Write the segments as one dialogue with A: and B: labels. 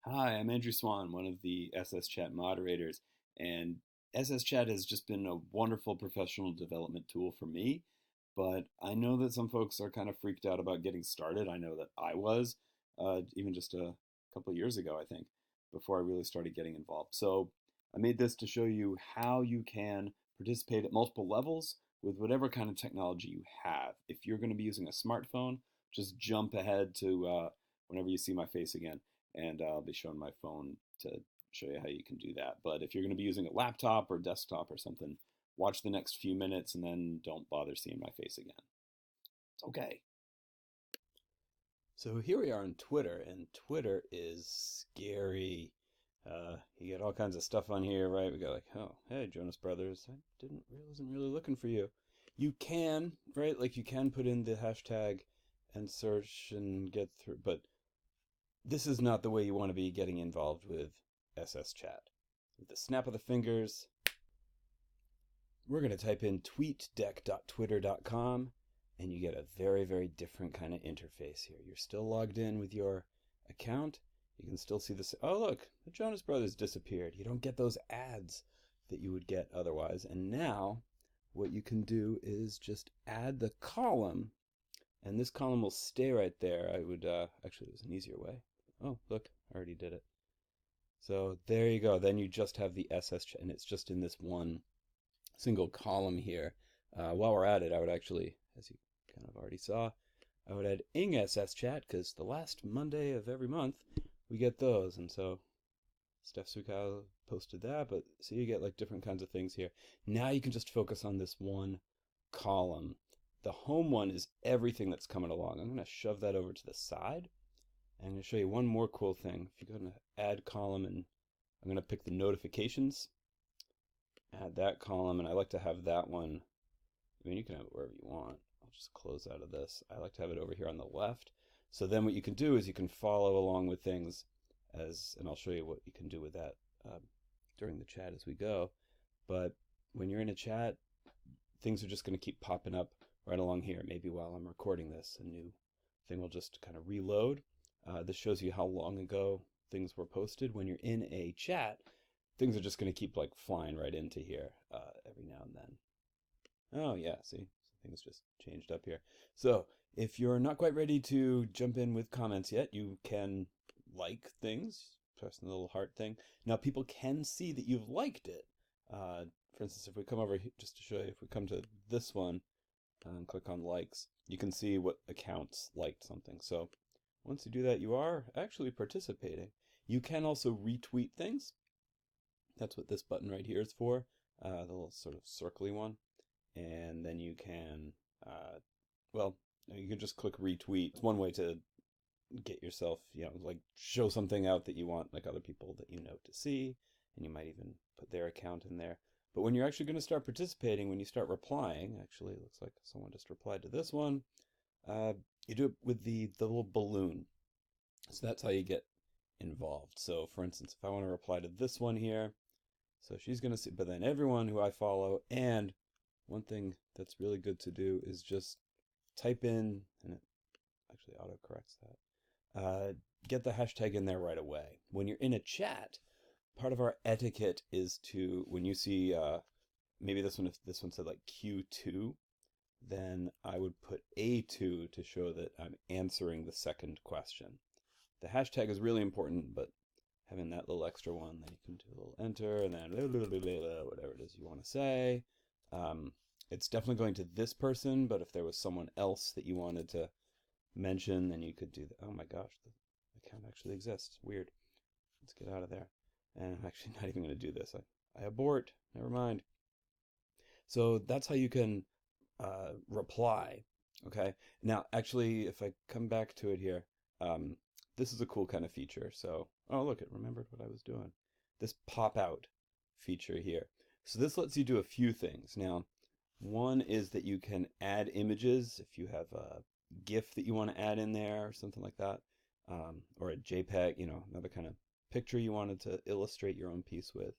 A: Hi, I'm Andrew Swan, one of the sschat moderators, and sschat has just been a wonderful professional development tool for me, but I know that some folks are kind of freaked out about getting started. I know that I was, even just a couple of years ago, I think, before I really started getting involved. So I made this to show you how you can participate at multiple levels with whatever kind of technology you have. If you're going to be using a smartphone, just jump ahead to whenever you see my face again and I'll be showing my phone to show you how you can do that. But if you're going to be using a laptop or desktop or something, watch the next few minutes and then don't bother seeing my face again. It's okay. So here we are on Twitter, and Twitter is scary. You get all kinds of stuff on here, right? We go like, oh, hey, Jonas Brothers, wasn't really looking for you. You can, right? Like you can put in the hashtag and search and get through, but this is not the way you want to be getting involved with sschat. With the snap of the fingers, we're going to type in tweetdeck.twitter.com and you get a very, very different kind of interface here. You're still logged in with your account. You can still see this. Oh, look, the Jonas Brothers disappeared. You don't get those ads that you would get otherwise. And now what you can do is just add the column, and this column will stay right there. I would, actually, there's an easier way. Oh, look, I already did it. So there you go. Then you just have the sschat, and it's just in this one single column here. While we're at it, I would actually, as you kind of already saw, I would add ing sschat because the last Monday of every month we get those. And so Steph Sukal posted that, but so you get like different kinds of things here. Now you can just focus on this one column. The home one is everything that's coming along. I'm going to shove that over to the side. I'm going to show you one more cool thing. If you go to add column, and I'm going to pick the notifications, add that column, and I like to have that one. I mean, you can have it wherever you want. I'll just close out of this. I like to have it over here on the left. So then what you can do is you can follow along with things and I'll show you what you can do with that during the chat as we go. But when you're in a chat, things are just going to keep popping up right along here. Maybe while I'm recording this, a new thing will just kind of reload. This shows you how long ago things were posted. When you're in a chat, things are just going to keep like flying right into here every now and then. Oh yeah, see, things just changed up here. So if you're not quite ready to jump in with comments yet, you can like things, press the little heart thing. Now people can see that you've liked it. For instance, if we come over here, just to show you, if we come to this one and click on likes, you can see what accounts liked something. So once you do that, you are actually participating. You can also retweet things. That's what this button right here is for, the little sort of circly one. And then you can, well, you can just click retweet. It's one way to get yourself, like show something out that you want like other people that you know to see, and you might even put their account in there. But when you're actually going to start participating, when you start replying, actually it looks like someone just replied to this one, you do it with the little balloon. So that's how you get involved. So for instance, if I want to reply to this one here, so she's going to see, but then everyone who I follow, and one thing that's really good to do is just type in, and it actually autocorrects that, get the hashtag in there right away. When you're in a chat, part of our etiquette is to, when you see, maybe this one, if this one said like Q2, then I would put A2 to show that I'm answering the second question. The hashtag is really important, but having that little extra one, then you can do a little enter, and then whatever it is you want to say. It's definitely going to this person, but if there was someone else that you wanted to mention, then you could do that. Oh my gosh, the account actually exists. Weird. Let's get out of there. And I'm actually not even going to do this. I abort. Never mind. So that's how you can reply. Okay. Now, actually, if I come back to it here, this is a cool kind of feature. So, oh, look, it remembered what I was doing. This pop out feature here. So this lets you do a few things. Now, one is that you can add images if you have a GIF that you want to add in there or something like that, or a JPEG, another kind of picture you wanted to illustrate your own piece with.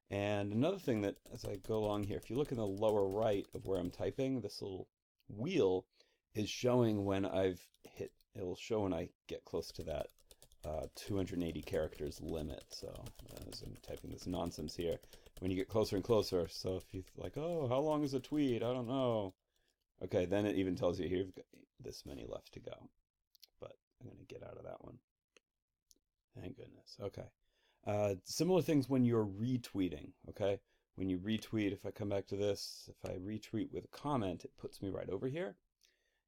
A: And another thing that, as I go along here, if you look in the lower right of where I'm typing, this little wheel is showing when I've hit, it'll show when I get close to that 280 characters limit. So as I'm typing this nonsense here, when you get closer and closer, so if you're like, oh, how long is a tweet? I don't know. Okay, then it even tells you here you've got this many left to go. But I'm going to get out of that one. Thank goodness. Okay. Similar things when you're retweeting, okay? When you retweet, if I come back to this, if I retweet with a comment, it puts me right over here.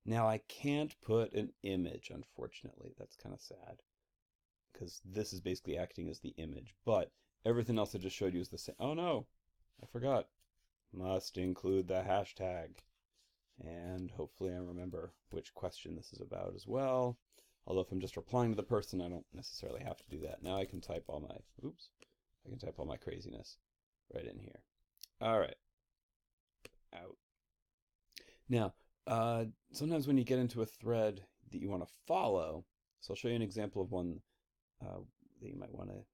A: Now I can't put an image, unfortunately. That's kind of sad, because this is basically acting as the image, but everything else I just showed you is the same. Oh no, I forgot. Must include the hashtag. And hopefully I remember which question this is about as well. Although if I'm just replying to the person, I don't necessarily have to do that. Now I can type all my, I can type all my craziness right in here. All right. Out. Now, sometimes when you get into a thread that you want to follow, so I'll show you an example of one that you might want to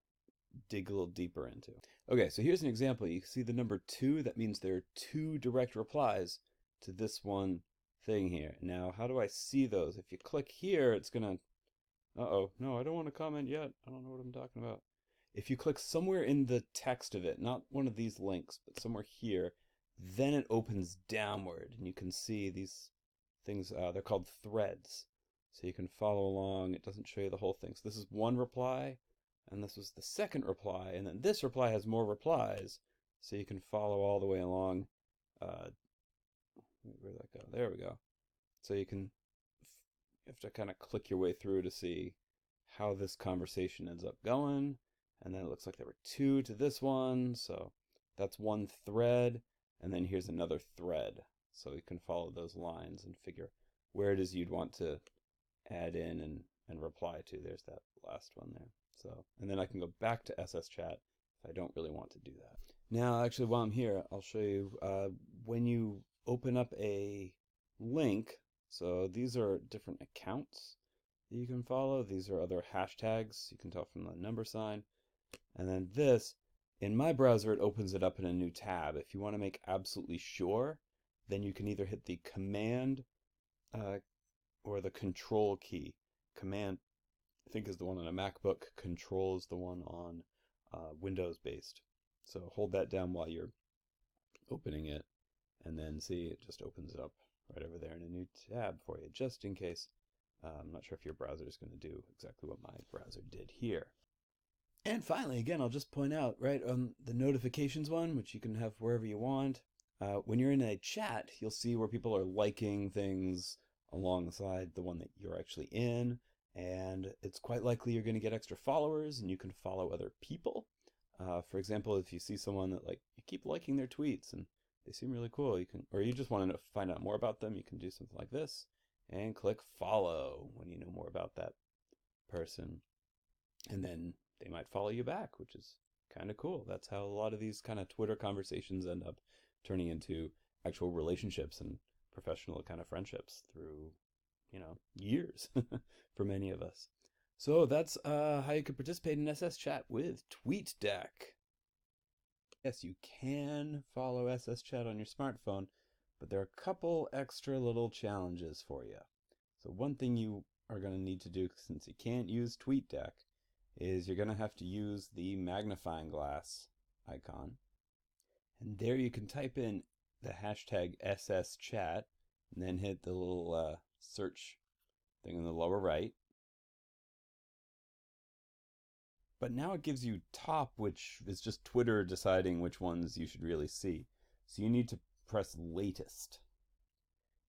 A: dig a little deeper into. Okay, so here's an example. You see the number 2, that means there are 2 direct replies to this one thing here. Now, how do I see those? If you click here, it's gonna, no, I don't want to comment yet. I don't know what I'm talking about. If you click somewhere in the text of it, not one of these links, but somewhere here, then it opens downward, and you can see these things, they're called threads. So you can follow along. It doesn't show you the whole thing. So this is one reply, and this was the second reply, and then this reply has more replies, so you can follow all the way along. Where'd that go? There we go. So you have to kind of click your way through to see how this conversation ends up going. And then it looks like there were 2 to this one, so that's one thread, and then here's another thread. So you can follow those lines and figure where it is you'd want to add in and reply to. There's that last one there. So, and then I can go back to sschat if I don't really want to do that. Now, actually, while I'm here, I'll show you when you open up a link. So these are different accounts that you can follow. These are other hashtags. You can tell from the number sign. And then this, in my browser, it opens it up in a new tab. If you want to make absolutely sure, then you can either hit the command or the control key. Command, I think, is the one on a MacBook. Control is the one on Windows-based. So hold that down while you're opening it, and then see, it just opens it up right over there in a new tab for you, just in case. I'm not sure if your browser is going to do exactly what my browser did here. And finally, again, I'll just point out, right, on the notifications one, which you can have wherever you want, when you're in a chat, you'll see where people are liking things alongside the one that you're actually in, and it's quite likely you're going to get extra followers, and you can follow other people. For example, if you see someone that, like, you keep liking their tweets and they seem really cool, you can, or you just want to find out more about them, you can do something like this and click follow when you know more about that person, and then they might follow you back, which is kind of cool. That's how a lot of these kind of Twitter conversations end up turning into actual relationships and professional kind of friendships through, you know, years for many of us. So that's how you can participate in sschat with TweetDeck. Yes, you can follow sschat on your smartphone, but there are a couple extra little challenges for you. So one thing you are going to need to do, since you can't use TweetDeck, is you're going to have to use the magnifying glass icon. And there you can type in the hashtag sschat, and then hit the little search thing in the lower right. But now it gives you top, which is just Twitter deciding which ones you should really see. So you need to press latest.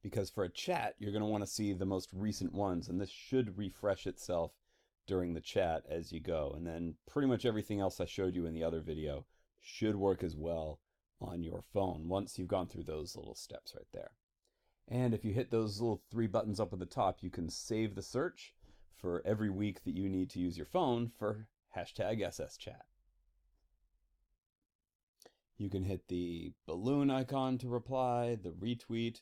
A: Because for a chat, you're going to want to see the most recent ones, and this should refresh itself during the chat as you go. And then pretty much everything else I showed you in the other video should work as well on your phone once you've gone through those little steps right there. And if you hit those little 3 buttons up at the top, you can save the search for every week that you need to use your phone for hashtag sschat. You can hit the balloon icon to reply, the retweet,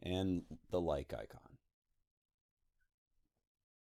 A: and the like icon.